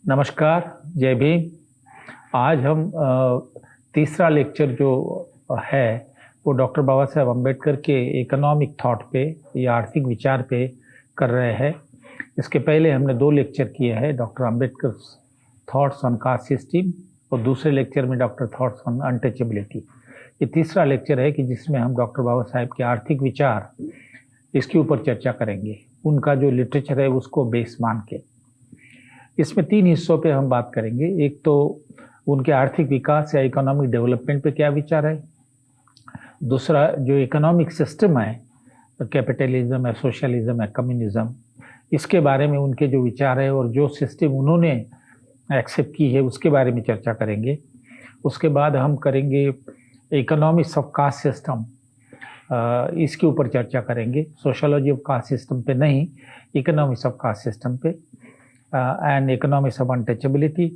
नमस्कार, जय भीम। आज हम तीसरा लेक्चर जो है वो डॉक्टर बाबा साहेब अम्बेडकर के इकोनॉमिक थॉट पे या आर्थिक विचार पे कर रहे हैं। इसके पहले हमने 2 लेक्चर किए हैं, doctor Ambedkar thoughts on caste system और दूसरे लेक्चर में डॉक्टर थॉट्स ऑन अनटचेबिलिटी। ये तीसरा लेक्चर है कि जिसमें हम डॉक्टर बाबा साहेब के आर्थिक विचार इसके ऊपर चर्चा करेंगे, उनका जो लिटरेचर है उसको बेस मान के। इसमें 3 हिस्सों पे हम बात करेंगे। एक तो उनके आर्थिक विकास या इकोनॉमिक डेवलपमेंट पे क्या विचार है, दूसरा जो इकोनॉमिक सिस्टम है, कैपिटलिज्म है, सोशलिज्म है, कम्युनिज्म, इसके बारे में उनके जो विचार है और जो सिस्टम उन्होंने एक्सेप्ट की है उसके बारे में चर्चा करेंगे। उसके बाद हम करेंगे इकोनॉमिक्स ऑफ कास्ट सिस्टम, इसके ऊपर चर्चा करेंगे। सोशोलॉजी ऑफ कास्ट सिस्टम पे नहीं, इकोनॉमिक्स ऑफ कास्ट सिस्टम पे एंड इकोनॉमिक्स ऑफ अनटचेबिलिटी।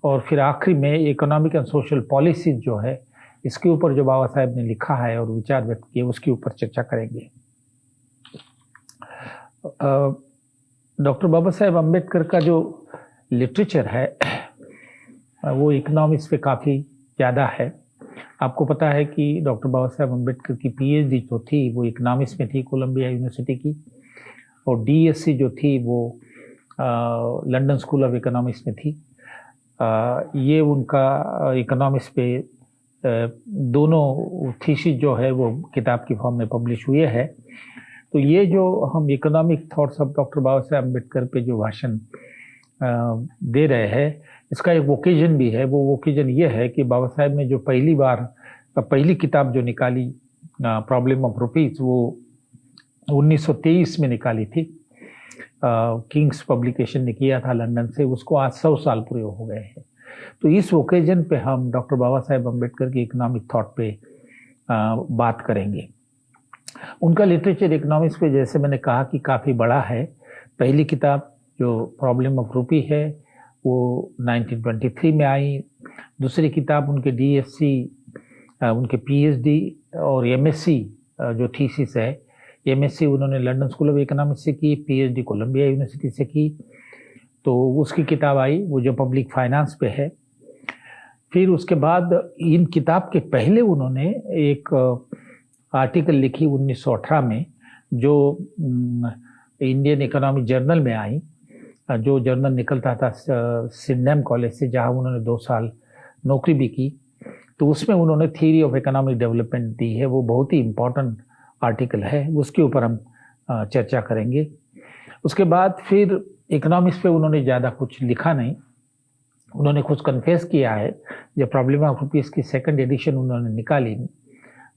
और फिर आखिरी में इकोनॉमिक एंड सोशल पॉलिसीज जो है इसके ऊपर जो बाबा साहेब ने लिखा है और विचार व्यक्त किए उसके ऊपर चर्चा करेंगे। डॉक्टर बाबा साहेब अम्बेडकर का जो लिटरेचर है वो इकोनॉमिक्स पे काफ़ी ज़्यादा है। आपको पता है कि डॉक्टर बाबा साहेब अम्बेडकर की पीएचडी जो थी वो इकोनॉमिक्स में थी, कोलंबिया यूनिवर्सिटी की, और डीएससी जो थी वो लंदन स्कूल ऑफ इकोनॉमिक्स में थी। ये उनका इकोनॉमिक्स पे दोनों थीसिस जो है वो किताब की फॉर्म में पब्लिश हुए हैं। तो ये जो हम economic thoughts of doctor Baba Saheb Ambedkar पे जो भाषण दे रहे हैं, इसका एक ओकेजन भी है। वो ओकेजन ये है कि बाबा साहेब ने जो पहली किताब जो निकाली, प्रॉब्लम ऑफ रुपीज़, वो 1923 में निकाली थी। किंग्स पब्लिकेशन ने किया था लंदन से। उसको आज 100 साल पूरे हो गए हैं। तो इस ओकेजन पे हम डॉक्टर बाबा साहेब अम्बेडकर की इकोनॉमिक थॉट पे बात करेंगे। उनका लिटरेचर इकोनॉमिक्स पे जैसे मैंने कहा कि काफ़ी बड़ा है। पहली किताब जो प्रॉब्लम ऑफ रूपी है वो 1923 में आई। दूसरी किताब उनके डीएससी, उनके पीएचडी और एमएससी जो थीसिस है, एमएससी उन्होंने लंदन स्कूल ऑफ इकोनॉमिक्स से की, पीएचडी कोलंबिया यूनिवर्सिटी से की। तो उसकी किताब आई वो जो पब्लिक फाइनेंस पे है। फिर उसके बाद इन किताब के पहले उन्होंने एक आर्टिकल लिखी 1918 में, जो इंडियन इकोनॉमिक जर्नल में आई, जो जर्नल निकलता था सिडनम कॉलेज से, जहाँ उन्होंने 2 साल नौकरी भी की। तो उसमें उन्होंने थ्योरी ऑफ इकोनॉमिक डेवलपमेंट दी है। वो बहुत ही इम्पोर्टेंट आर्टिकल है, उसके ऊपर हम चर्चा करेंगे। उसके बाद फिर इकोनॉमिक्स पे उन्होंने ज़्यादा कुछ लिखा नहीं। उन्होंने कुछ कन्फेस किया है। जब प्रॉब्लम ऑफ रुपीज़ की 2nd एडिशन उन्होंने निकाली,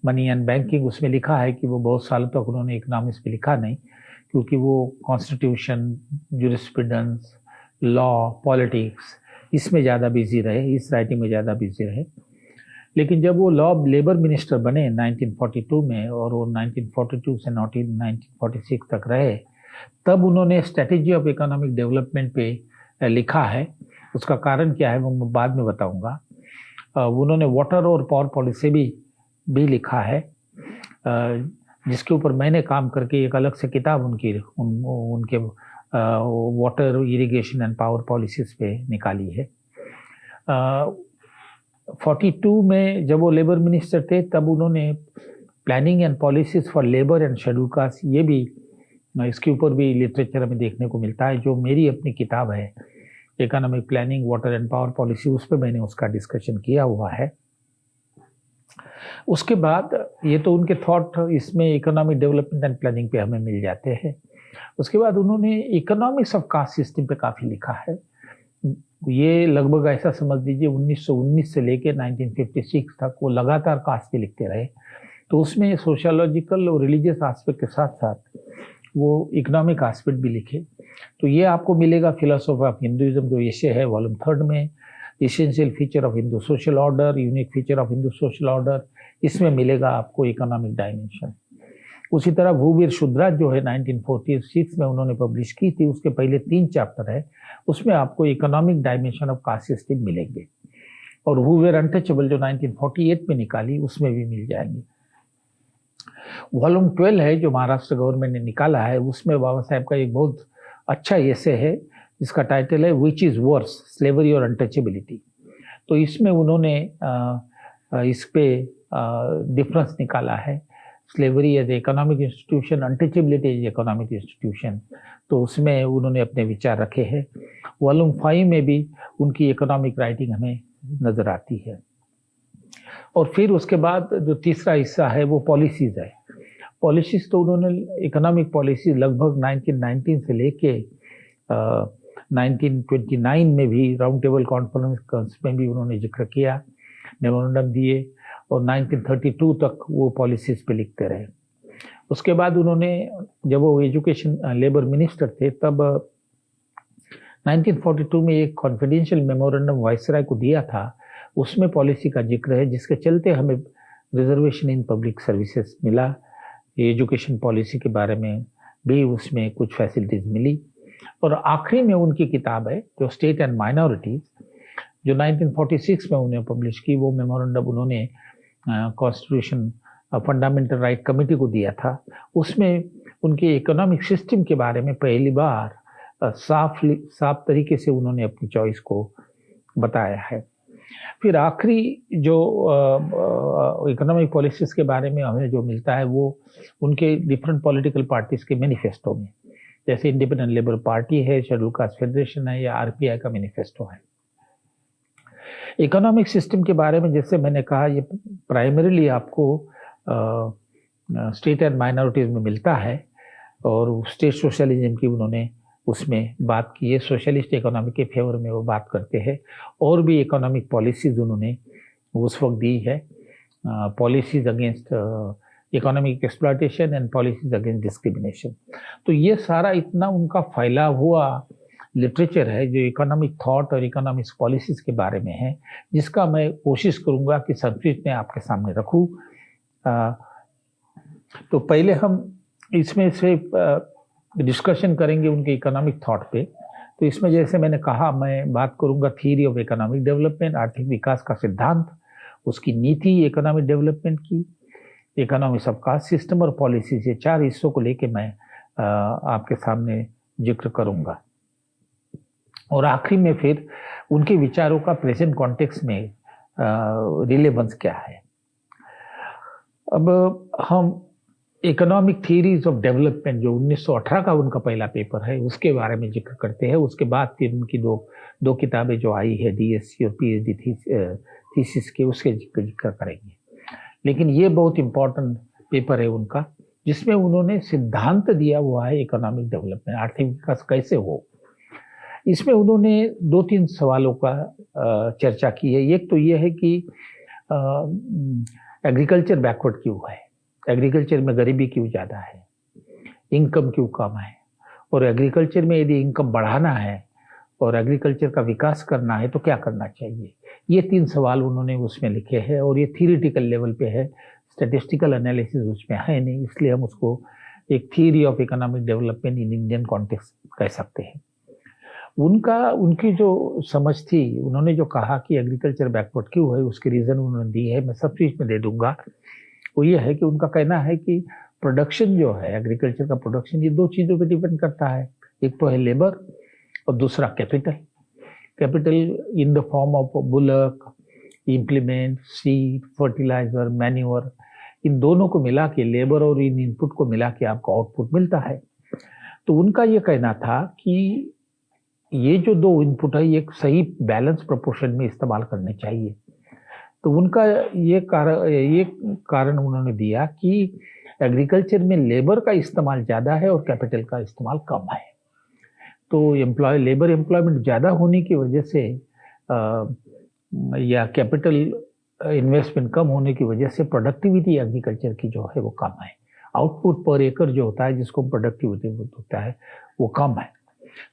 मनी एंड बैंकिंग, उसमें लिखा है कि वो बहुत सालों तक उन्होंने इकोनॉमिक्स पे लिखा नहीं, क्योंकि वो कॉन्स्टिट्यूशन, ज्यूरिस्प्रूडेंस, लॉ, पॉलिटिक्स, इसमें ज़्यादा बिजी रहे, इस राइटिंग में ज़्यादा बिजी रहे। लेकिन जब वो लॉ लेबर मिनिस्टर बने 1942 में, और वो 1942 से 1946 तक रहे, तब उन्होंने स्ट्रेटेजी ऑफ इकोनॉमिक डेवलपमेंट पे लिखा है। उसका कारण क्या है वो मैं बाद में बताऊंगा। उन्होंने वाटर और पावर पॉलिसी भी लिखा है, जिसके ऊपर मैंने काम करके एक अलग से किताब उनके water, irrigation and power policies पे निकाली है। 42 में जब वो लेबर मिनिस्टर थे तब उन्होंने planning and policies for labour and schedule caste, ये भी, इसके ऊपर भी लिटरेचर हमें देखने को मिलता है। जो मेरी अपनी किताब है economic planning, water and power policy, उस पर मैंने उसका डिस्कशन किया हुआ है। उसके बाद ये तो उनके थॉट इसमें इकोनॉमिक डेवलपमेंट एंड प्लानिंग पे हमें मिल जाते हैं। उसके बाद उन्होंने इकोनॉमिक्स ऑफ कास्ट सिस्टम पे काफ़ी लिखा है। ये लगभग ऐसा समझ लीजिए 1919 से लेकर 1956 तक वो लगातार कास्ट पे लिखते रहे। तो उसमें सोशोलॉजिकल और रिलीजियस एस्पेक्ट के साथ साथ वो इकोनॉमिक एस्पेक्ट भी लिखे। तो ये आपको मिलेगा फिलोसॉफी ऑफ हिंदुइज्म जो एशे है वॉल्यूम 3 में, essential feature of Hindu social order, unique feature of Hindu social order, इसमें मिलेगा आपको इकोनॉमिक डायमेंशन। उसी तरह भूवीर शुद्राज जो है 1946 में उन्होंने पब्लिश की थी, उसके पहले 3 चैप्टर है, उसमें आपको economic dimension of caste system मिलेंगे। और भूवीर अनटचेबल जो 1948 में निकाली, उसमें भी मिल जाएंगे। वॉल्यूम 12 है जो महाराष्ट्र गवर्नमेंट ने निकाला है, उसमें बाबा साहेब का एक बहुत अच्छा एसे है जिसका टाइटल है विच इज़ वर्स, स्लेवरी और अनटचेबिलिटी। तो इसमें उन्होंने इस पे डिफरेंस निकाला है, slavery as economic institution, untouchability as economic institution. तो उसमें उन्होंने अपने विचार रखे हैं। वॉल्यूम 5 में भी उनकी इकोनॉमिक राइटिंग हमें नज़र आती है। और फिर उसके बाद जो तीसरा हिस्सा है वो पॉलिसीज़ है। पॉलिसीज़ तो उन्होंने इकोनॉमिक पॉलिसी लगभग 1919 से लेके 1929 में भी राउंड टेबल कॉन्फ्रेंस में भी उन्होंने जिक्र किया, मेमोरेंडम दिए, और 1932 तक वो पॉलिसीज़ पे लिखते रहे। उसके बाद उन्होंने, जब वो एजुकेशन लेबर मिनिस्टर थे, तब 1942 में एक कॉन्फिडेंशियल मेमोरेंडम वाइसराय को दिया था। उसमें पॉलिसी का जिक्र है, जिसके चलते हमें रिजर्वेशन इन पब्लिक सर्विसेज मिला। एजुकेशन पॉलिसी के बारे में भी उसमें कुछ फैसिलिटीज़ मिली। और आखिरी में उनकी किताब है जो स्टेट एंड माइनॉरिटीज़, जो 1946 में उन्हें पब्लिश की। वो मेमोरेंडम उन्होंने कॉन्स्टिट्यूशन फंडामेंटल राइट कमेटी को दिया था। उसमें उनके इकोनॉमिक सिस्टम के बारे में पहली बार साफ तरीके से उन्होंने अपनी चॉइस को बताया है। फिर आखिरी जो इकोनॉमिक पॉलिसीज़ के बारे में हमें जो मिलता है वो उनके डिफरेंट पॉलिटिकल पार्टीज़ के मैनिफेस्टो में, जैसे इंडिपेंडेंट लेबर पार्टी है, शेड्यूल कास्ट फेडरेशन है, या आरपीआई का मैनिफेस्टो है। इकोनॉमिक सिस्टम के बारे में जैसे मैंने कहा, ये प्राइमरीली आपको स्टेट एंड माइनॉरिटीज़ में मिलता है, और स्टेट सोशलिज्म की उन्होंने उसमें बात की है। सोशलिस्ट इकोनॉमी के फेवर में वो बात करते हैं। और भी इकोनॉमिक पॉलिसीज़ उन्होंने उस वक्त दी है, policies against economic exploitation and policies against discrimination. तो ये सारा इतना उनका फैला हुआ लिटरेचर है जो इकोनॉमिक थॉट और इकोनॉमिक्स पॉलिसीज़ के बारे में है, जिसका मैं कोशिश करूँगा कि संक्षिप्त में आपके सामने रखूँ। तो पहले हम इसमें से डिस्कशन करेंगे उनके इकोनॉमिक थॉट पे। तो इसमें जैसे मैंने कहा, मैं बात करूँगा थ्योरी ऑफ इकोनॉमिक डेवलपमेंट, आर्थिक विकास का सिद्धांत, उसकी नीति इकोनॉमिक डेवलपमेंट की, इकोनॉमिक्स ऑफ कास्ट सिस्टम और पॉलिसीज। ये 4 हिस्सों को लेके मैं आपके सामने जिक्र करूँगा। और आखिरी में फिर उनके विचारों का प्रेजेंट कॉन्टेक्स्ट में रिलेवेंस क्या है। अब हम इकोनॉमिक थियरीज ऑफ डेवलपमेंट, जो 1918 का उनका पहला पेपर है, उसके बारे में जिक्र करते हैं। उसके बाद फिर उनकी दो किताबें जो आई है, डीएससी और पीएचडी थीसिस के, उसके जिक्र करेंगे। लेकिन ये बहुत इम्पोर्टेंट पेपर है उनका, जिसमें उन्होंने सिद्धांत दिया हुआ है इकोनॉमिक डेवलपमेंट, आर्थिक विकास कैसे हो। इसमें उन्होंने 2-3 सवालों का चर्चा की है। एक तो ये है कि एग्रीकल्चर बैकवर्ड क्यों है, एग्रीकल्चर में गरीबी क्यों ज़्यादा है, इनकम क्यों कम है, और एग्रीकल्चर में यदि इनकम बढ़ाना है और एग्रीकल्चर का विकास करना है तो क्या करना चाहिए। ये 3 सवाल उन्होंने उसमें लिखे हैं, और ये थियरिटिकल लेवल पे है, स्टैटिस्टिकल एनालिसिस उसमें है नहीं, इसलिए हम उसको एक theory of economic development in Indian context कह सकते हैं। उनकी जो समझ थी, उन्होंने जो कहा कि एग्रीकल्चर बैकवर्ड क्यों है, उसके रीज़न उन्होंने दी है, मैं सब चीज़ में दे दूंगा। वो ये है कि उनका कहना है कि प्रोडक्शन जो है, एग्रीकल्चर का प्रोडक्शन, ये 2 चीज़ों पे डिपेंड करता है। एक तो है लेबर और दूसरा capital. Capital in the form of bullock, implement, seed, fertiliser, manure, इन दोनों को मिला के, लेबर और इन इनपुट को मिला के आपको आउटपुट मिलता है। तो उनका ये कहना था कि ये जो 2 इनपुट है, ये सही बैलेंस प्रोपोर्शन में इस्तेमाल करने चाहिए। तो उनका ये कारण उन्होंने दिया कि एग्रीकल्चर में लेबर का इस्तेमाल ज़्यादा है और कैपिटल का इस्तेमाल कम है। तो लेबर एम्प्लॉयमेंट ज़्यादा होने की वजह से या कैपिटल इन्वेस्टमेंट कम होने की वजह से प्रोडक्टिविटी एग्रीकल्चर की जो है वो कम है। आउटपुट पर एकड़ जो होता है, जिसको प्रोडक्टिविटी होता है, वो कम है।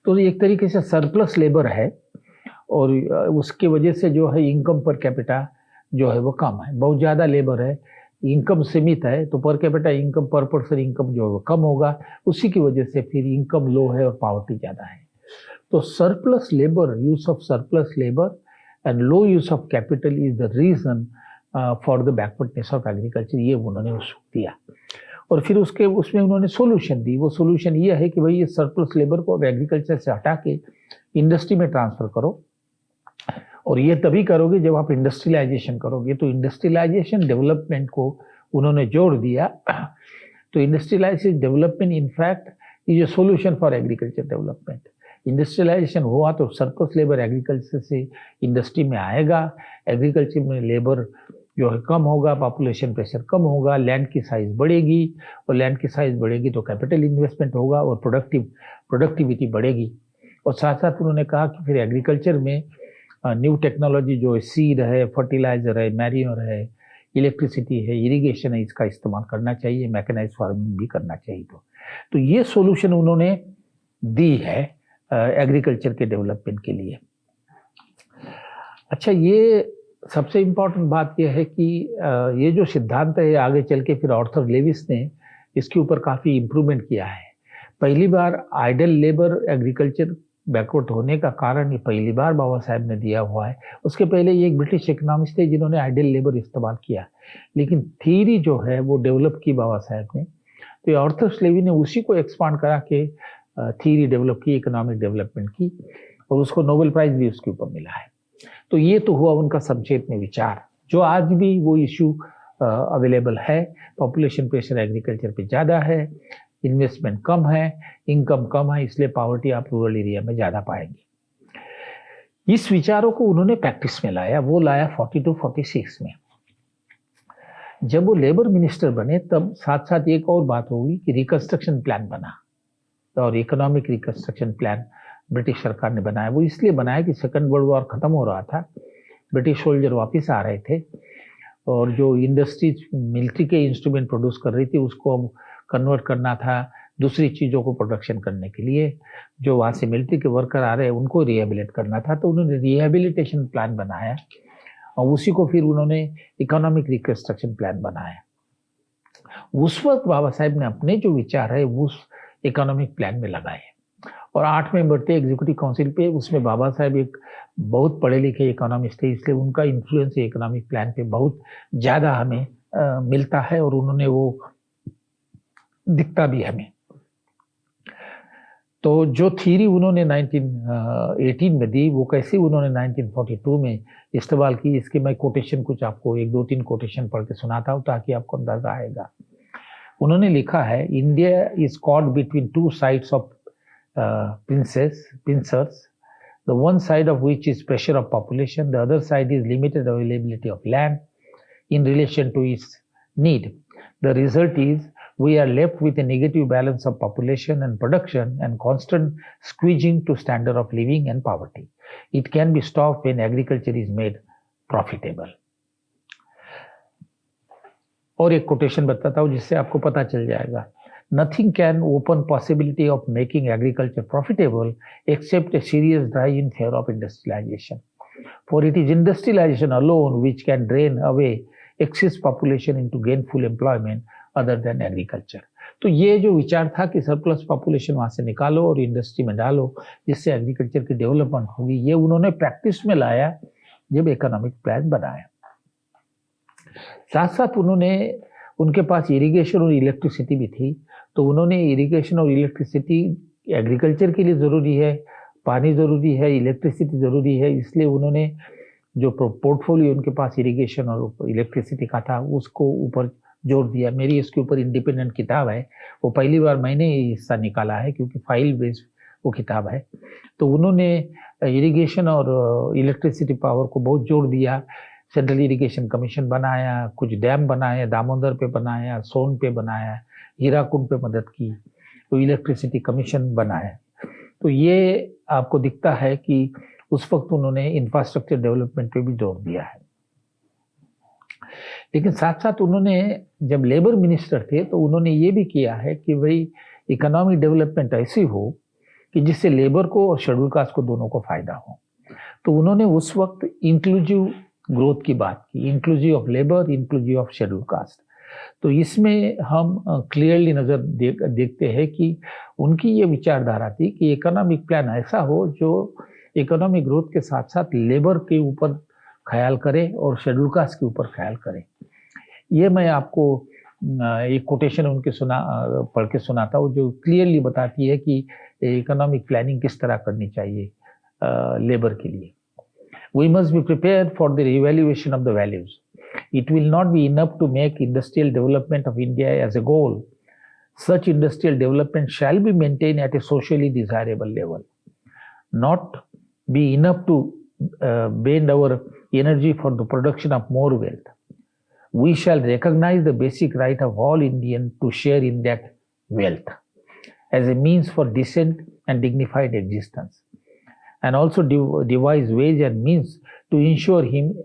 तो एक तरीके से सरप्लस लेबर है, और उसकी वजह से जो है इनकम पर कैपिटा जो है वो कम है। बहुत ज़्यादा लेबर है, इनकम सीमित है, तो पर कैपिटा इनकम, पर पर्सन इनकम जो है वो कम होगा। उसी की वजह से फिर इनकम लो है और पॉवर्टी ज़्यादा है। तो surplus labour, use of surplus labour and low use of capital is the reason for the backwardness of agriculture, ये उन्होंने उसको दिया। और फिर उसमें उन्होंने सोल्यूशन दी। वो सोल्यूशन ये है कि भाई ये सरप्लस लेबर को अब एग्रीकल्चर से हटा के इंडस्ट्री में ट्रांसफर करो, और ये तभी करोगे जब आप इंडस्ट्रियलाइजेशन करोगे। तो इंडस्ट्रियलाइजेशन डेवलपमेंट को उन्होंने जोड़ दिया। तो industrialisation development in fact is a solution for agriculture development. Industrialisation हुआ तो सरप्लस लेबर एग्रीकल्चर से इंडस्ट्री में आएगा, एग्रीकल्चर में लेबर जो है कम होगा, पॉपुलेशन प्रेशर कम होगा, लैंड की साइज बढ़ेगी, और लैंड की साइज बढ़ेगी तो कैपिटल इन्वेस्टमेंट होगा और प्रोडक्टिविटी बढ़ेगी। और साथ साथ उन्होंने कहा कि फिर एग्रीकल्चर में न्यू टेक्नोलॉजी जो सीड है, फर्टिलाइजर है, मैन्योर है, इलेक्ट्रिसिटी है, इरिगेशन है, इसका इस्तेमाल करना चाहिए, मैकेनाइज फार्मिंग भी करना चाहिए। तो ये सॉल्यूशन उन्होंने दी है एग्रीकल्चर के डेवलपमेंट के लिए। अच्छा, ये सबसे इम्पोर्टेंट बात यह है कि ये जो सिद्धांत है आगे चल के फिर आर्थर लेविस ने इसके ऊपर काफ़ी इम्प्रूवमेंट किया है। पहली बार आइडल लेबर एग्रीकल्चर बैकवर्ड होने का कारण ये पहली बार बाबा साहब ने दिया हुआ है। उसके पहले ये एक ब्रिटिश इकोनॉमिस्ट थे जिन्होंने आइडल लेबर इस्तेमाल किया, लेकिन थ्योरी जो है वो डेवलप की बाबा साहब ने। तो आर्थर लेवी ने उसी को एक्सपांड करा के थ्योरी डेवलप की, इकोनॉमिक डेवलपमेंट की, और उसको नोबेल प्राइज भी उसके ऊपर मिला है। तो ये तो हुआ उनका संक्षेप में विचार, जो आज भी वो इश्यू अवेलेबल है। पॉपुलेशन प्रेशर एग्रीकल्चर पे ज़्यादा है, इन्वेस्टमेंट कम है, इनकम कम है, इसलिए पॉवर्टी आप रूरल एरिया में ज़्यादा पाएंगे। इस विचारों को उन्होंने प्रैक्टिस में लाया, वो लाया 42-46 में। जब वो लेबर मिनिस्टर बने तब साथ साथ एक और बात होगी कि रिकंस्ट्रक्शन प्लान बना, और इकोनॉमिक रिकंस्ट्रक्शन प्लान ब्रिटिश सरकार ने बनाया। वो इसलिए बनाया कि सेकंड वर्ल्ड वॉर खत्म हो रहा था, ब्रिटिश सोल्जर वापस आ रहे थे, और जो इंडस्ट्रीज मिलिट्री के इंस्ट्रूमेंट प्रोड्यूस कर रही थी उसको अब कन्वर्ट करना था दूसरी चीज़ों को प्रोडक्शन करने के लिए। जो वहाँ से मिलिट्री के वर्कर आ रहे हैं उनको रिहेबिलिट करना था, तो उन्होंने रिहेबिलिटेशन प्लान बनाया, और उसी को फिर उन्होंने इकोनॉमिक रिकंस्ट्रक्शन प्लान बनाया। उस वक्त बाबा साहब ने अपने जो विचार है उस इकोनॉमिक प्लान में लगाए, और 8 मेंबर थे एग्जीक्यूटिव काउंसिल पे। उसमें बाबा साहब एक बहुत पढ़े लिखे इकोनॉमिस्ट थे, इसलिए उनका इन्फ्लुएंस इकोनॉमिक प्लान पे बहुत ज़्यादा हमें मिलता है, और उन्होंने वो दिखता भी हमें। तो जो थ्योरी उन्होंने 1918 में दी, वो कैसे उन्होंने 1942 में इस्तेमाल की, इसके मैं कोटेशन कुछ आपको 1-2-3 कोटेशन पढ़ के सुनाता हूँ ताकि आपको अंदाजा आएगा। उन्होंने लिखा है, India is caught between 2 sides of pincers, the one side of which is pressure of population, the other side is limited availability of land in relation to its need. The result is we are left with a negative balance of population and production and constant squeezing to standard of living and poverty. It can be stopped when agriculture is made profitable. और एक quotation बताता हूँ जिससे आपको पता चल जाएगा। Nothing can open possibility of making agriculture profitable except a serious drive in favor of industrialization. For it is industrialization alone which can drain away excess population into gainful employment other than agriculture. तो ये जो विचार था कि surplus population वहाँ से निकालो और इंडस्ट्री में डालो जिससे एग्रीकल्चर की डेवलपमेंट होगी, ये उन्होंने प्रैक्टिस में लाया जब इकोनॉमिक प्लान बनाया। साथ साथ उनके पास इरिगेशन और इलेक्ट्रिसिटी भी थी, तो उन्होंने इरिगेशन और इलेक्ट्रिसिटी एग्रीकल्चर के लिए ज़रूरी है, पानी ज़रूरी है, इलेक्ट्रिसिटी ज़रूरी है, इसलिए उन्होंने जो पोर्टफोलियो उनके पास इरिगेशन और इलेक्ट्रिसिटी का था उसको ऊपर जोर दिया। मेरी इसके ऊपर इंडिपेंडेंट किताब है, वो पहली बार मैंने हिस्सा निकाला है क्योंकि फाइल बेस्ड वो किताब है। तो उन्होंने इरिगेशन और इलेक्ट्रिसिटी पावर को बहुत जोर दिया। सेंट्रल इरिगेशन कमीशन बनाया, कुछ डैम बनाया, दामोदर पे बनाया, सोन पे बनाया, हीराकुंड पे मदद की, तो इलेक्ट्रिसिटी कमीशन बनाया। तो ये आपको दिखता है कि उस वक्त उन्होंने इंफ्रास्ट्रक्चर डेवलपमेंट पे भी जोर दिया है। लेकिन साथ साथ उन्होंने जब लेबर मिनिस्टर थे तो उन्होंने ये भी किया है कि भाई इकोनॉमिक डेवलपमेंट ऐसी हो कि जिससे लेबर को और शेड्यूल कास्ट को दोनों को फायदा हो। तो उन्होंने उस वक्त इंक्लूसिव ग्रोथ की बात की, inclusive of labour, inclusive of schedule caste. तो इसमें हम क्लियरली नज़र देखते हैं कि उनकी ये विचारधारा थी कि इकोनॉमिक प्लान ऐसा हो जो इकोनॉमिक ग्रोथ के साथ साथ लेबर के ऊपर ख्याल करे और शेड्यूल कास्ट के ऊपर ख्याल करे। ये मैं आपको एक कोटेशन उनके पढ़ के सुनाता हूँ जो क्लियरली बताती है कि इकोनॉमिक प्लानिंग किस तरह करनी चाहिए। लेबर के लिए. We must be prepared for the reevaluation of the values. It will not be enough to make industrial development of India as a goal. Such industrial development shall be maintained at a socially desirable level, not be enough to bend our energy for the production of more wealth. We shall recognize the basic right of all Indians to share in that wealth as a means for decent and dignified existence, and also devise ways and means to ensure him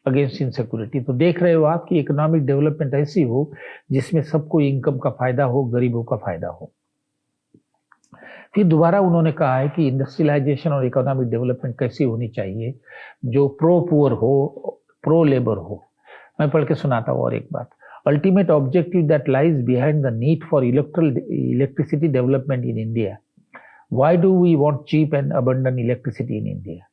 against insecurity. तो देख रहे हो आप कि economic development ऐसी हो जिसमें सबको इनकम का फायदा हो, गरीबों का फायदा हो. फिर दोबारा उन्होंने कहा है कि इंडस्ट्रियलाइजेशन और इकोनॉमिक डेवलपमेंट कैसी होनी चाहिए जो प्रो पुअर हो, प्रो लेबर हो. मैं पढ़ के सुनाता हूँ और एक बात. Ultimate objective that lies behind the need for electricity development in India. Why do we want cheap and abundant electricity in India?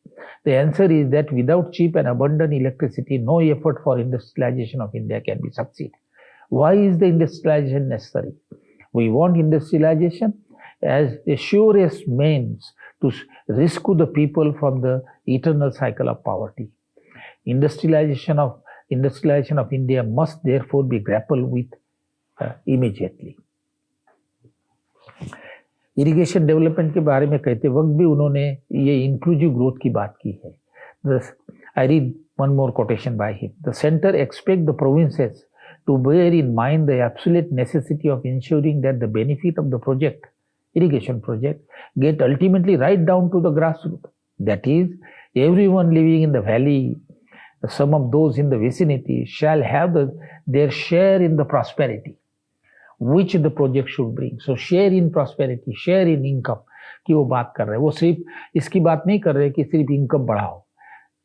The answer is that without cheap and abundant electricity, no effort for industrialization of India can be succeed. Why is the industrialization necessary? We want industrialization as the surest means to rescue the people from the eternal cycle of poverty. Industrialization of India must therefore be grappled with immediately. Irrigation development के बारे में कहते वक्त भी उन्होंने ये inclusive growth की बात की है. I read one more quotation by him. The centre expect the provinces to bear in mind the absolute necessity of ensuring that the benefit of the project, irrigation project, get ultimately right down to the grassroots. That is, everyone living in the valley, some of those in the vicinity shall have their share in the prosperity which the project should bring. So share in prosperity, share in income की वो बात कर रहे हैं. वो सिर्फ इसकी बात नहीं कर रहे कि सिर्फ इनकम बढ़ाओ.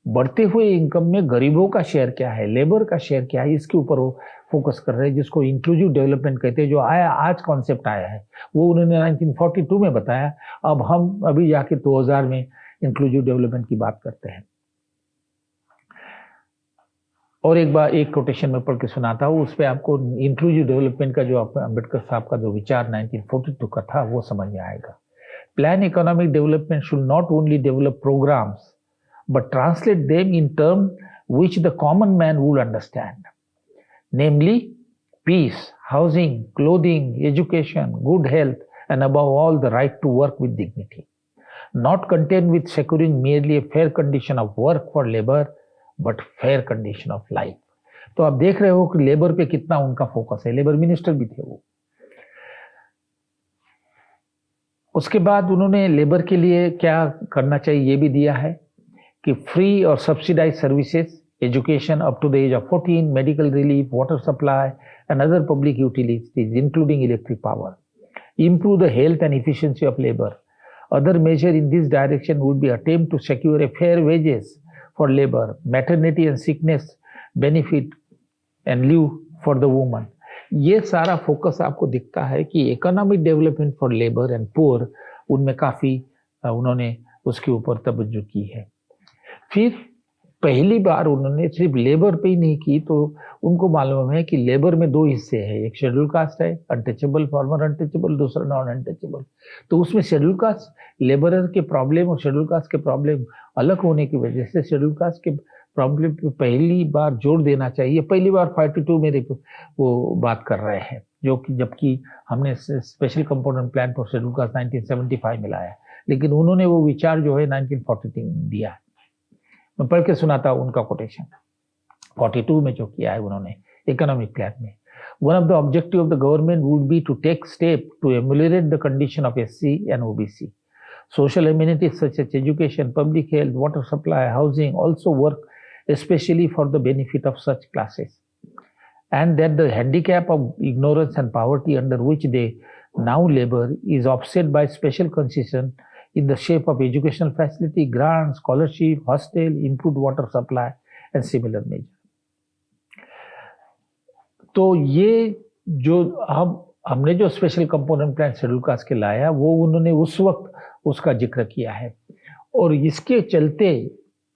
बढ़ते हुए इनकम में गरीबों का शेयर क्या है, लेबर का शेयर क्या है, इसके ऊपर वो फोकस कर रहे हैं, जिसको इंक्लूसिव डेवलपमेंट कहते हैं. जो आया आज कॉन्सेप्ट आया है वो उन्होंने 1942 में बताया. अब हम अभी जाके 2000 में इंक्लूसिव डेवलपमेंट की बात करते हैं. और एक बार एक कोटेशन में पढ़ के सुनाता हूँ, उस पर आपको इंक्लूसिव डेवलपमेंट का जो अम्बेडकर साहब का जो विचार 1942 का था वो समझ में आएगा. Plan economic development should not only develop programmes but translate them in terms which the common man would understand, namely peace, housing, clothing, education, good health, and above all the right to work with dignity. Not content with securing merely a fair condition of work for labor, but fair condition of life. तो आप देख रहे हो कि labour पे कितना उनका focus है. लेबर मिनिस्टर भी थे वो. उसके बाद उन्होंने लेबर के लिए क्या करना चाहिए ये भी दिया है कि फ्री और subsidise services, education up to the age of 14, medical relief, water supply and other public utilities including electric power, improve the health and efficiency of labor. Other measure in this direction would be attempt to secure a fair wages for labor, maternity and sickness benefit and leave for the woman. ये सारा focus आपको दिखता है कि economic development for labour and poor उनमें काफ़ी उन्होंने उसके ऊपर तवज्जो की है. फिर पहली बार उन्होंने सिर्फ लेबर पे ही नहीं की, तो उनको मालूम है कि लेबर में दो हिस्से हैं. एक शेड्यूल कास्ट है, अनटचेबल, फॉर्मर अनटचेबल, दूसरा नॉन अनटचेबल. तो उसमें शेड्यूल कास्ट लेबरर के प्रॉब्लम और शेड्यूल कास्ट के प्रॉब्लम अलग होने की वजह से शेड्यूल कास्ट के प्रॉब्लम पे पहली बार जोर देना चाहिए. पहली बार 42 में वो बात कर रहे हैं, जो कि जबकि हमने special component plan for schedule caste 1975 में लाया, लेकिन उन्होंने वो विचार जो है 1943 में दिया है. मैं पढ़ के सुनाता हूँ उनका कोटेशन 42 में जो किया है उन्होंने इकोनॉमिक प्लान में. One of the objective of the government would be to take step to ameliorate the condition of SC and OBC. Social amenities such as education, public health, water supply, housing also work especially for the benefit of such classes, and that the handicap of ignorance and poverty under which they now labor is offset by special concession in the shape of educational facility, grants, scholarship, hostel, improved water supply and similar measure. तो ये जो हमने जो special component plan schedule caste के लाया वो उन्होंने उस वक्त उसका जिक्र किया है. और इसके चलते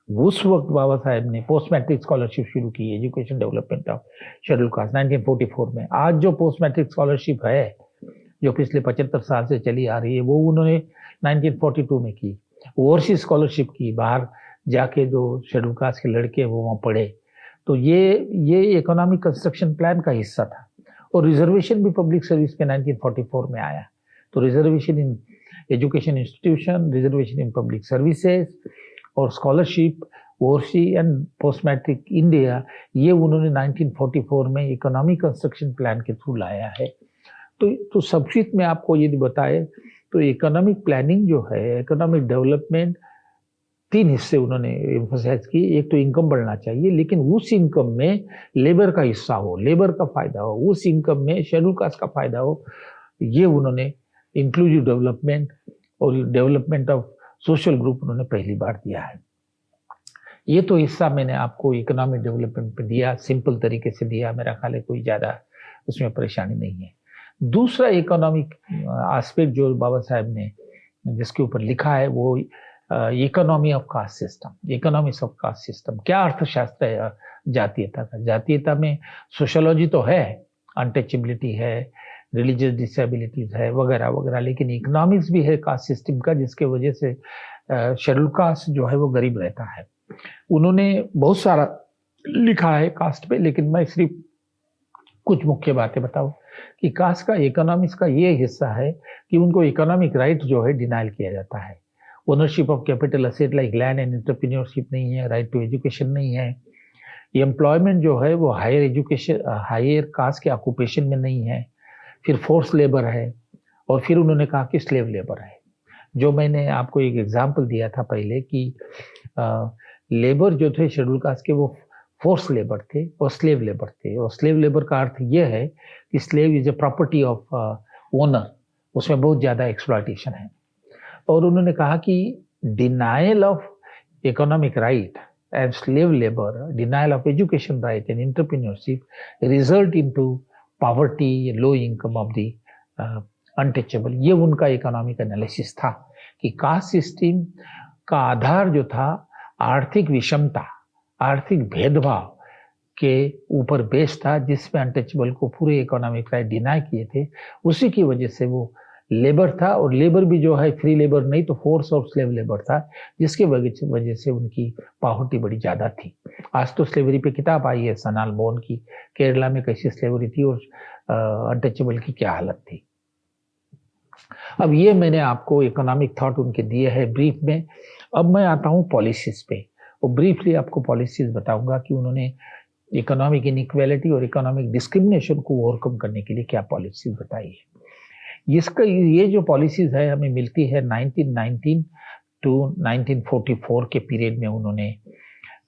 उस वक्त बाबा साहेब ने पोस्ट मैट्रिक स्कॉलरशिप शुरू की, education development of schedule caste 1944 में. आज जो पोस्ट मैट्रिक स्कॉलरशिप है जो पिछले 75 साल से चली आ रही है वो उन्होंने 1942 में की. ओवरसीज स्कॉलरशिप की, बाहर जाके जो शेड्यूल कास्ट के लड़के वो वहाँ पढ़े। तो ये इकोनॉमिक कंस्ट्रक्शन प्लान का हिस्सा था। और रिजर्वेशन भी पब्लिक सर्विस में 1944 में आया। तो reservation in education institution, reservation in public services और scholarship oversea and post matric India, ये उन्होंने 1944 में इकोनॉमिक कंस्ट्रक्शन प्लान के थ्रू लाया है। तो संक्षिप्त में आपको यदि बताए तो इकोनॉमिक प्लानिंग जो है, इकोनॉमिक डेवलपमेंट, 3 हिस्से उन्होंने एम्फसाइज किए। एक तो इनकम बढ़ना चाहिए, लेकिन उस इनकम में लेबर का हिस्सा हो, लेबर का फायदा हो, उस इनकम में शेड्यूल कास्ट का फायदा हो। ये उन्होंने इंक्लूसिव डेवलपमेंट और डेवलपमेंट ऑफ सोशल ग्रुप उन्होंने पहली बार दिया है। ये तो हिस्सा मैंने आपको इकोनॉमिक डेवलपमेंट पे दिया, सिंपल तरीके से दिया। मेरा ख्याल है कोई ज़्यादा उसमें परेशानी नहीं है। दूसरा इकोनॉमिक एस्पेक्ट जो बाबा साहब ने जिसके ऊपर लिखा है वो economy of caste system. Economics of caste system क्या अर्थशास्त्र है जातीयता का। जातीयता में सोशोलॉजी तो है, अनटचेबिलिटी है, रिलीजियस डिसेबिलिटीज है वगैरह वगैरह, लेकिन इकोनॉमिक्स भी है कास्ट सिस्टम का, जिसके वजह से शेड्यूल कास्ट जो है वो गरीब रहता है। उन्होंने बहुत सारा लिखा है कास्ट पे, लेकिन मैं सिर्फ कुछ मुख्य बातें बताऊं कि कास्ट का इकोनॉमिक्स का ये हिस्सा है कि उनको इकोनॉमिक राइट जो है डिनाइल किया जाता है। Ownership of capital asset like land and entrepreneurship नहीं है, राइट टू एजुकेशन नहीं है, एम्प्लॉयमेंट जो है वो हायर एजुकेशन, हायर कास्ट के ऑक्यूपेशन में नहीं है, फिर फोर्स लेबर है, और फिर उन्होंने कहा कि स्लेव लेबर है। जो मैंने आपको एक एग्जाम्पल दिया था पहले कि लेबर जो थे शेड्यूल कास्ट के वो फोर्स लेबर थे और स्लेव लेबर थे। और स्लेव लेबर का अर्थ यह है कि slave is a property of owner, उसमें बहुत ज़्यादा एक्सप्लॉयटेशन है। और उन्होंने कहा कि denial of economic right and slave labour, denial of education right and entrepreneurship result into poverty, low income of the untouchable. ये उनका इकोनॉमिक एनालिसिस था कि कास्ट सिस्टम का आधार जो था आर्थिक विषमता, आर्थिक भेदभाव के ऊपर बेस था, जिसमें अनटचेबल को पूरे इकोनॉमिक राइट डिनाई किए थे। उसी की वजह से वो लेबर था, और लेबर भी जो है फ्री लेबर नहीं तो फोर्स ऑफ स्लेव लेबर था, जिसके वजह से उनकी पॉवर्टी बड़ी ज़्यादा थी। आज तो स्लेवरी पे किताब आई है सनाल मोहन की, केरला में कैसी स्लेवरी थी और अनटचेबल की क्या हालत थी। अब ये मैंने आपको इकोनॉमिक थॉट उनके दिए हैं ब्रीफ में। अब मैं आता हूँ पॉलिसीज पे, और ब्रीफली आपको पॉलिसीज बताऊंगा कि उन्होंने इकोनॉमिक इनइक्वालिटी और इकोनॉमिक डिस्क्रिमिनेशन को ओवरकम करने के लिए क्या पॉलिसीज बताई है। इसका ये जो पॉलिसीज है हमें मिलती है 1919 टू 1944 के पीरियड में उन्होंने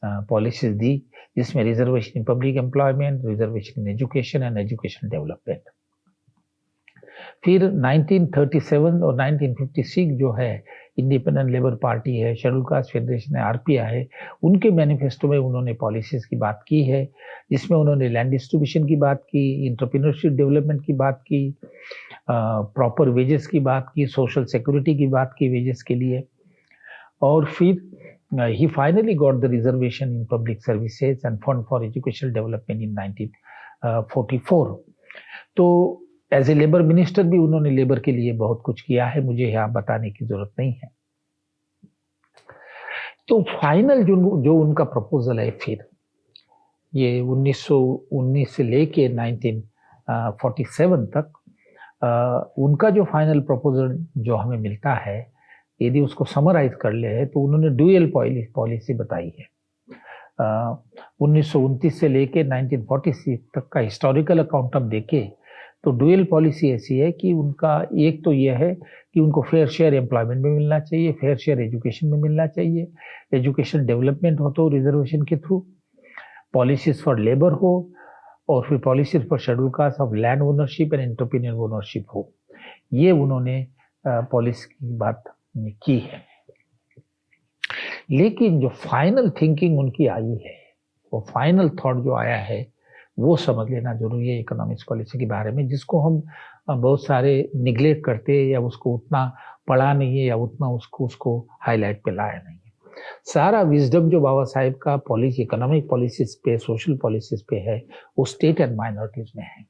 पॉलिसीज दी, जिसमें reservation in public employment, reservation in education and education development. फिर 1937 और 1956 जो है इंडिपेंडेंट लेबर पार्टी है, शेड्यूल कास्ट फेडरेशन है, आरपीआई है, उनके मैनिफेस्टो में उन्होंने पॉलिसीज की बात की है, जिसमें उन्होंने लैंड डिस्ट्रीब्यूशन की बात की, एंटरप्रेन्योरशिप डेवलपमेंट की बात की, प्रॉपर वेजेस की बात की, सोशल सिक्योरिटी की बात की वेजेस के लिए। और फिर he finally got the reservation in public services and fund for educational development in 1944। तो एज ए लेबर मिनिस्टर भी उन्होंने लेबर के लिए बहुत कुछ किया है, मुझे यहाँ बताने की जरूरत नहीं है। तो फाइनल जो उनका प्रपोजल है, फिर ये 1919 से लेके 1947 तक उनका जो फाइनल प्रपोजल जो हमें मिलता है, यदि उसको समराइज कर ले तो उन्होंने ड्यूअल पॉलिसी बताई है। 1929 से लेके 1946 तक का हिस्टोरिकल अकाउंट अब देखें तो ड्यूअल पॉलिसी ऐसी है कि उनका एक तो यह है कि उनको फेयर शेयर एम्प्लॉयमेंट में मिलना चाहिए, फेयर शेयर एजुकेशन में मिलना चाहिए, एजुकेशन डेवलपमेंट हो तो रिजर्वेशन के थ्रू, पॉलिसीज फॉर लेबर हो, और फिर policies for schedule caste of land ownership and entrepreneur ownership हो। ये उन्होंने पॉलिसी की बात की है। लेकिन जो फाइनल थिंकिंग उनकी आई है, वो फाइनल थॉट जो आया है, वो समझ लेना जरूरी है इकोनॉमिक्स पॉलिसी के बारे में, जिसको हम बहुत सारे निगलेक्ट करते हैं या उसको उतना पढ़ा नहीं है या उतना उसको हाईलाइट पे लाया नहीं है। सारा विजडम जो बाबा साहेब का पॉलिसी, इकोनॉमिक पॉलिसीज पे, सोशल पॉलिसीज पे है, वो स्टेट एंड माइनॉरिटीज में है।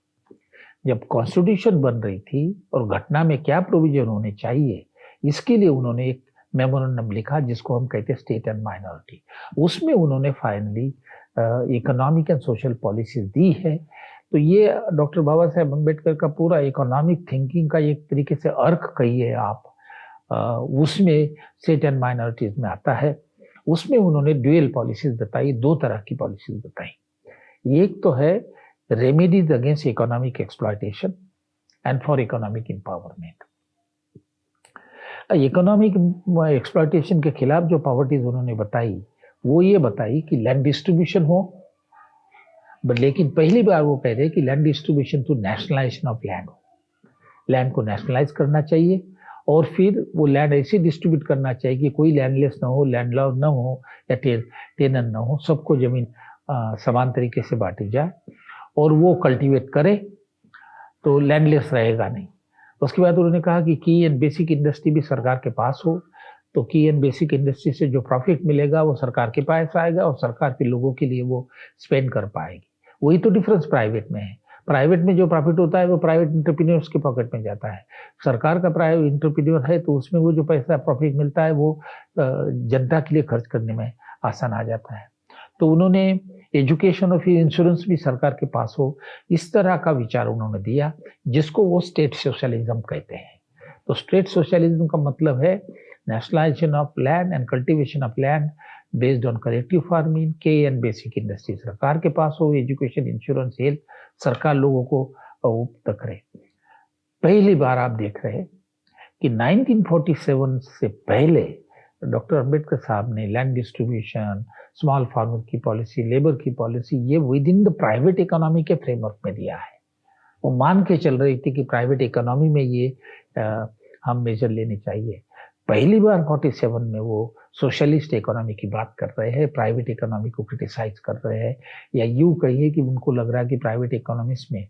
जब कॉन्स्टिट्यूशन बन रही थी और घटना में क्या प्रोविजन होने चाहिए, इसके लिए उन्होंने एक मेमोरेंडम लिखा जिसको हम कहते हैं स्टेट एंड माइनॉरिटी। उसमें उन्होंने finally economic and social policies दी है। तो ये डॉक्टर बाबा साहेब अम्बेडकर का पूरा इकोनॉमिक थिंकिंग का एक तरीके से अर्क कहिए आप, उसमें स्टेट एंड माइनॉरिटीज में आता है। उसमें उन्होंने ड्यूअल पॉलिसीज बताई, दो तरह की पॉलिसीज बताई। एक तो है remedies against economic exploitation and for economic empowerment. Economic exploitation के खिलाफ जो पॉवर्टीज उन्होंने बताई वो ये बताई कि लैंड डिस्ट्रीब्यूशन हो, बट लेकिन पहली बार वो कह रहे कि land distribution to nationalisation of land हो, लैंड को नेशनलाइज करना चाहिए और फिर वो लैंड ऐसे डिस्ट्रीब्यूट करना चाहिए कि कोई लैंडलेस ना हो, लैंडलॉर्ड ना हो या टेनर ना हो, सबको जमीन समान तरीके से बांटी जाए और वो कल्टीवेट करे तो लैंडलेस रहेगा नहीं। उसके बाद उन्होंने कहा कि की एंड बेसिक इंडस्ट्री भी सरकार के पास हो, तो की एंड बेसिक इंडस्ट्री से जो प्रॉफिट मिलेगा वो सरकार के पास आएगा और सरकार के लोगों के लिए वो स्पेंड कर पाएगी। वही तो डिफरेंस प्राइवेट में है। प्राइवेट में जो प्रॉफिट होता है वो प्राइवेट इंटरप्रेन्योर्स के पॉकेट में जाता है। सरकार का प्राइवेट इंटरप्रेन्योर है तो उसमें वो जो पैसा प्रॉफिट मिलता है वो जनता के लिए खर्च करने में आसान आ जाता है। तो उन्होंने एजुकेशन और फिर इंश्योरेंस भी सरकार के पास हो, इस तरह का विचार उन्होंने दिया जिसको वो स्टेट सोशलिज्म कहते हैं। तो स्टेट सोशलिज्म का मतलब है nationalisation of land and cultivation of land based on collective farming, के एंड बेसिक इंडस्ट्री सरकार के पास हो, एजुकेशन, इंश्योरेंस, हेल्थ सरकार लोगों को उपलब्ध करे। पहली बार आप देख रहे हैं कि 1947 से पहले डॉक्टर अंबेडकर साहब ने लैंड डिस्ट्रीब्यूशन, स्मॉल फार्मर की पॉलिसी, लेबर की पॉलिसी, ये with in the private economy के फ्रेमवर्क में दिया है। वो मान के चल रही थी कि प्राइवेट इकोनॉमी में ये हम मेजर लेने चाहिए। पहली बार 47 में वो सोशलिस्ट इकोनॉमी की बात कर रहे हैं, प्राइवेट इकोनॉमी को क्रिटिसाइज कर रहे हैं, या यूं कहिए कि उनको लग रहा है कि प्राइवेट इकोनॉमिक्स में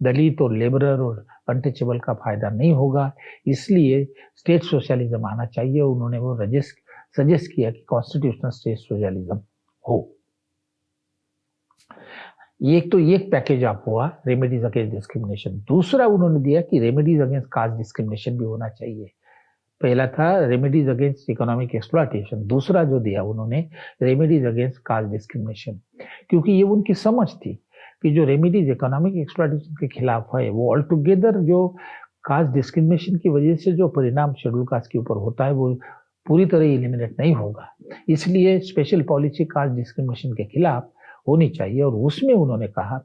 दलित और लेबरर और अनटचेबल का फायदा नहीं होगा, इसलिए स्टेट सोशलिज्म आना चाहिए। उन्होंने वो सजेस्ट किया कि कॉन्स्टिट्यूशनल स्टेट सोशलिज्म हो। एक तो एक पैकेज आप हुआ रेमेडीज अगेंस्ट डिस्क्रिमिनेशन। दूसरा उन्होंने दिया कि रेमेडीज अगेंस्ट कास्ट डिस्क्रिमिनेशन भी होना चाहिए। पहला था रेमेडीज अगेंस्ट इकोनॉमिक एक्सप्लॉयटेशन, दूसरा जो दिया उन्होंने रेमेडीज अगेंस्ट कास्ट डिस्क्रिमिनेशन, क्योंकि ये उनकी समझ थी कि जो रेमेडीज इकोनॉमिक एक्सप्लॉयटेशन के खिलाफ है वो ऑल टुगेदर जो कास्ट डिस्क्रिमिनेशन की वजह से जो परिणाम शेड्यूल कास्ट के ऊपर होता है वो पूरी तरह एलिमिनेट नहीं होगा। इसलिए स्पेशल पॉलिसी कास्ट डिस्क्रिमिनेशन के खिलाफ होनी चाहिए। और उसमें उन्होंने कहा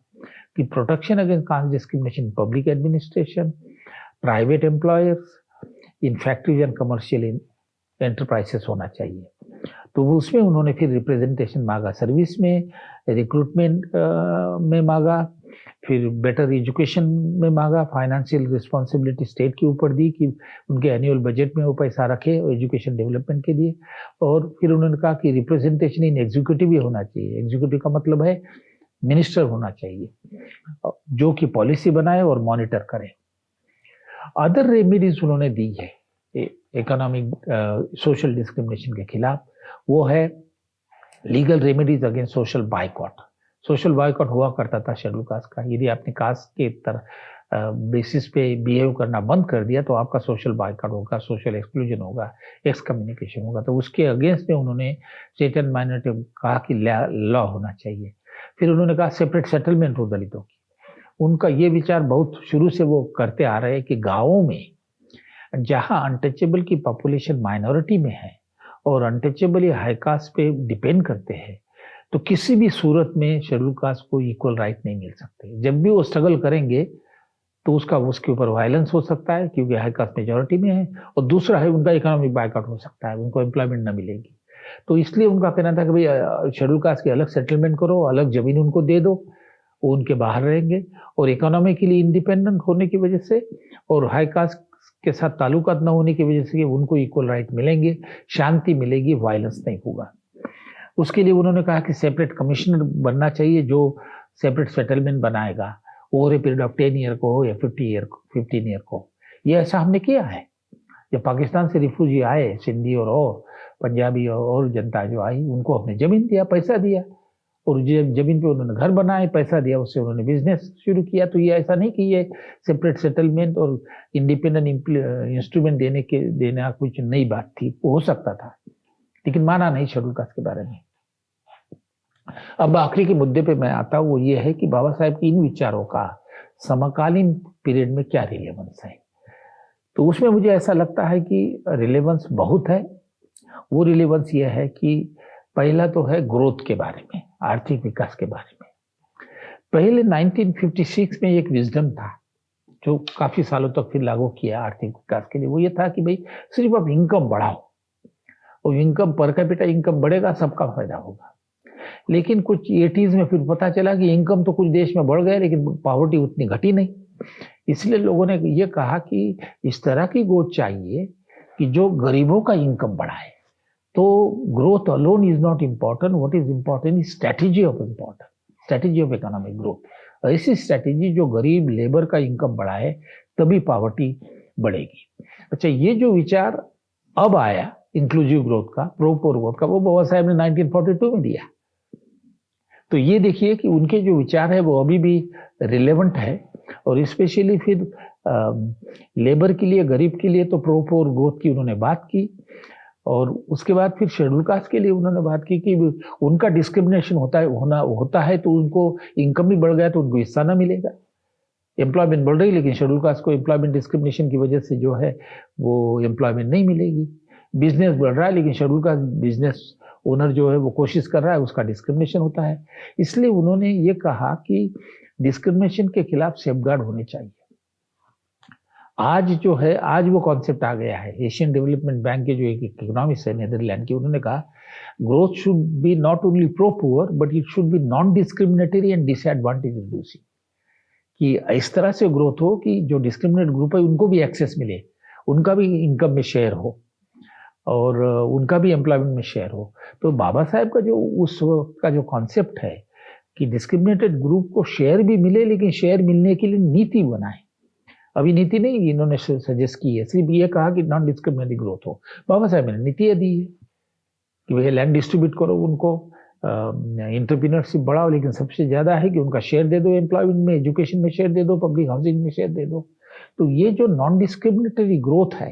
कि protection against caste discrimination public administration, private employers, in factories and commercial enterprises होना चाहिए। तो उसमें उन्होंने फिर रिप्रेजेंटेशन मांगा, सर्विस में, रिक्रूटमेंट में मांगा, फिर बेटर एजुकेशन में मांगा, फाइनेंशियल रिस्पॉन्सिबिलिटी स्टेट के ऊपर दी कि उनके एनुअल बजट में वो पैसा रखे एजुकेशन डेवलपमेंट के लिए। और फिर उन्होंने कहा कि रिप्रेजेंटेशन इन एग्जीक्यूटिव भी होना चाहिए। एग्जीक्यूटिव का मतलब है मिनिस्टर होना चाहिए जो कि पॉलिसी बनाए और मॉनिटर करे। अदर रेमेडीज उन्होंने दी है इकोनॉमिक सोशल डिस्क्रिमिनेशन के खिलाफ, वो है legal remedies against social boycott. Social boycott हुआ करता था शेड्यूल कास्ट का। यदि आपने कास्ट के बेसिस पे बिहेव करना बंद कर दिया तो आपका सोशल बाइकॉट होगा, सोशल एक्सक्लूजन होगा, एक्सकम्युनिकेशन होगा। तो उसके अगेंस्ट में उन्होंने स्टेट एंड माइनॉरिटी कहा कि लॉ होना चाहिए। फिर उन्होंने कहा सेपरेट सेटलमेंट हो दलितों की। उनका ये विचार बहुत शुरू से वो करते आ रहे हैं कि गाँवों में जहाँ अनटचेबल की पॉपुलेशन माइनॉरिटी में है और अनटचेबल या हाई कास्ट पे डिपेंड करते हैं, तो किसी भी सूरत में शेड्यूल कास्ट को इक्वल राइट नहीं मिल सकते। जब भी वो स्ट्रगल करेंगे तो उसके ऊपर वायलेंस हो सकता है क्योंकि हाई कास्ट मेजॉरिटी में है, और दूसरा है उनका इकोनॉमिक बायकॉट हो सकता है, उनको एम्प्लॉयमेंट ना मिलेगी। तो इसलिए उनका कहना था कि भाई शेड्यूल कास्ट की अलग सेटलमेंट करो, अलग जमीन उनको दे दो, वो उनके बाहर रहेंगे। और इकोनॉमिकली इंडिपेंडेंट होने की वजह से और हाई कास्ट के साथ ताल्लुकात न होने की वजह से उनको इक्वल राइट मिलेंगे, शांति मिलेगी, वायलेंस नहीं होगा। उसके लिए उन्होंने कहा कि सेपरेट कमिश्नर बनना चाहिए जो सेपरेट सेटलमेंट बनाएगा, over a period of 10 year को हो या 15 ईयर को। ये ऐसा हमने किया है। जब पाकिस्तान से रिफ्यूजी आए, सिंधी और पंजाबी और जनता जो आई, उनको हमने जमीन दिया, पैसा दिया, और जमीन पे उन्होंने घर बनाए, पैसा दिया, उससे उन्होंने बिजनेस शुरू किया। तो ये ऐसा नहीं कि ये सेपरेट सेटलमेंट और इंडिपेंडेंट इंस्ट्रूमेंट देना कुछ नई बात थी, वो हो सकता था, लेकिन माना नहीं शेड्यूल कास्ट के बारे में। अब आखिरी के मुद्दे पे मैं आता हूँ, वो ये है कि बाबा साहेब की इन विचारों का समकालीन पीरियड में क्या रिलेवेंस है। तो उसमें मुझे ऐसा लगता है कि रिलेवेंस बहुत है। वो रिलेवेंस ये है कि पहला तो है ग्रोथ के बारे में, आर्थिक विकास के बारे में। पहले 1956 में एक विजडम था जो काफी सालों तक फिर लागू किया आर्थिक विकास के लिए। वो ये था कि भाई सिर्फ अब इनकम बढ़ाओ, और इनकम पर कैपिटा इनकम बढ़ेगा, सबका फायदा होगा। लेकिन कुछ 80s में फिर पता चला कि इनकम तो कुछ देश में बढ़ गया, लेकिन पॉवर्टी उतनी घटी नहीं। इसलिए लोगों ने ये कहा कि इस तरह की ग्रोथ चाहिए कि जो गरीबों का इनकम बढ़ाए। तो growth alone is not important, what is important is strategy of economic growth. ऐसी स्ट्रेटेजी जो गरीब लेबर का इनकम बढ़ाए, तभी पॉवर्टी बढ़ेगी। अच्छा, ये जो विचार अब आया इंक्लूसिव ग्रोथ का, प्रो पोर ग्रोथ का, वो बाबा साहब ने 1942 में दिया। तो ये देखिए कि उनके जो विचार है वो अभी भी रिलेवेंट है, और स्पेशली फिर लेबर के लिए, गरीब के लिए तो प्रो पोर ग्रोथ की उन्होंने बात की। और उसके बाद फिर शेड्यूल कास्ट के लिए उन्होंने बात की कि उनका डिस्क्रिमिनेशन होता है तो उनको इनकम भी बढ़ गया तो उनको हिस्सा ना मिलेगा। एम्प्लॉयमेंट बढ़ रही, लेकिन शेड्यूल कास्ट को एम्प्लॉयमेंट डिस्क्रिमिनेशन की वजह से जो है वो एम्प्लॉयमेंट नहीं मिलेगी। बिजनेस बढ़ रहा है, लेकिन शेड्यूल कास्ट बिजनेस ओनर जो है वो कोशिश कर रहा है, उसका डिस्क्रिमिनेशन होता है। इसलिए उन्होंने ये कहा कि डिस्क्रिमिनेशन के खिलाफ सेफगार्ड होने चाहिए। आज जो है, आज वो कॉन्सेप्ट आ गया है। एशियन डेवलपमेंट बैंक के जो एक इकोनॉमिस्ट है नेदरलैंड के, उन्होंने कहा growth should be not only pro poor but it should be non discriminatory and disadvantage reducing. कि इस तरह से ग्रोथ हो कि जो डिस्क्रिमिनेट ग्रुप है उनको भी एक्सेस मिले, उनका भी इनकम में शेयर हो, और उनका भी एम्प्लॉयमेंट में शेयर हो। तो बाबा साहेब का जो उस का जो कॉन्सेप्ट है कि डिस्क्रिमिनेटेड ग्रुप को शेयर भी मिले, लेकिन शेयर मिलने के लिए नीति बनाए। अभी नीति नहीं इन्होंने सजेस्ट की है, सिर्फ ये कहा कि नॉन डिस्क्रिमिनेटरी ग्रोथ हो। बाबा साहब ने नीति दी है कि भैया लैंड डिस्ट्रीब्यूट करो, उनको एंटरप्रेन्योरशिप बढ़ाओ, लेकिन सबसे ज्यादा है कि उनका शेयर दे दो, एम्प्लॉयमेंट में, एजुकेशन में शेयर दे दो, पब्लिक हाउसिंग में शेयर दे दो। तो ये जो नॉन डिस्क्रिमिनेटरी ग्रोथ है,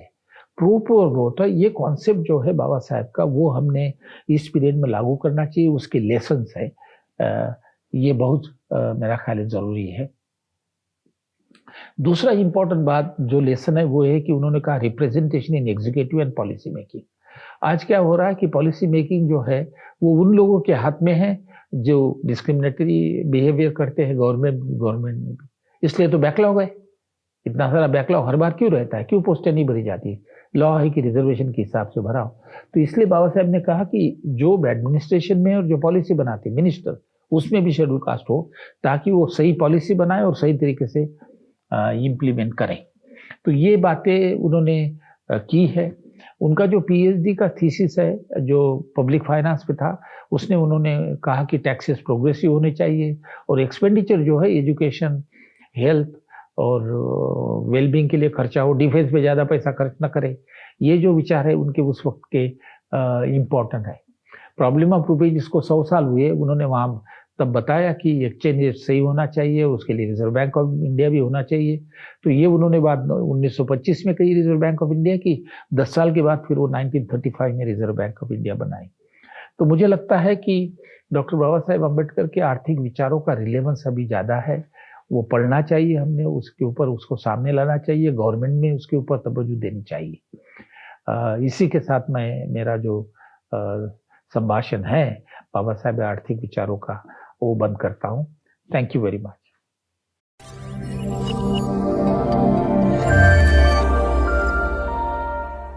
प्रो पुअर ग्रोथ है, ये कॉन्सेप्ट जो है बाबा साहेब का, वो हमने इस पीरियड में लागू करना चाहिए। उसके लेसन्स है, ये बहुत मेरा ख्याल है जरूरी है। दूसरा इंपॉर्टेंट बात जो लेसन है वो है कि उन्होंने कहा representation in executive and policy making. आज क्या हो रहा है कि पॉलिसी मेकिंग जो है वो उन लोगों के हाथ में है जो डिस्क्रिमिनेटरी बिहेवियर करते हैं गवर्नमेंट में भी। इसलिए तो बैकलॉग है, इतना सारा बैकलॉग हर बार क्यों रहता है, क्यों पोस्टें नहीं भरी जाती? लॉ है कि रिजर्वेशन के हिसाब से भराओ। तो इसलिए बाबा साहब ने कहा कि जो एडमिनिस्ट्रेशन में और जो पॉलिसी बनाते मिनिस्टर, उसमें भी शेड्यूल कास्ट हो, ताकि वो सही पॉलिसी बनाए और सही तरीके से इम्प्लीमेंट करें। तो ये बातें उन्होंने की है। उनका जो पीएचडी का थीसिस है जो पब्लिक फाइनेंस पे था, उसने उन्होंने कहा कि टैक्सेस प्रोग्रेसिव होने चाहिए, और एक्सपेंडिचर जो है एजुकेशन, हेल्थ और वेलबींग के लिए खर्चा हो, डिफेंस पे ज़्यादा पैसा खर्च ना करे। ये जो विचार है उनके उस वक्त के इम्पोर्टेंट है। प्रॉब्लम ऑफ रुपीज जिसको 100 साल हुए, उन्होंने वहाँ तब बताया कि एक्सचेंज रेट सही होना चाहिए, उसके लिए रिजर्व बैंक ऑफ इंडिया भी होना चाहिए। तो ये उन्होंने बात 1925 में कही रिजर्व बैंक ऑफ इंडिया की। 10 साल के बाद फिर वो 1935 में रिजर्व बैंक ऑफ इंडिया बनाई। तो मुझे लगता है कि डॉक्टर बाबा साहेब अम्बेडकर के आर्थिक विचारों का रिलेवेंस अभी ज़्यादा है। वो पढ़ना चाहिए हमने, उसके ऊपर उसको सामने लाना चाहिए, गवर्नमेंट में उसके ऊपर तवज्जो देनी चाहिए। इसी के साथ मैं मेरा जो संभाषण है बाबा साहेब आर्थिक विचारों का वो बंद करता हूँ। Thank you very much.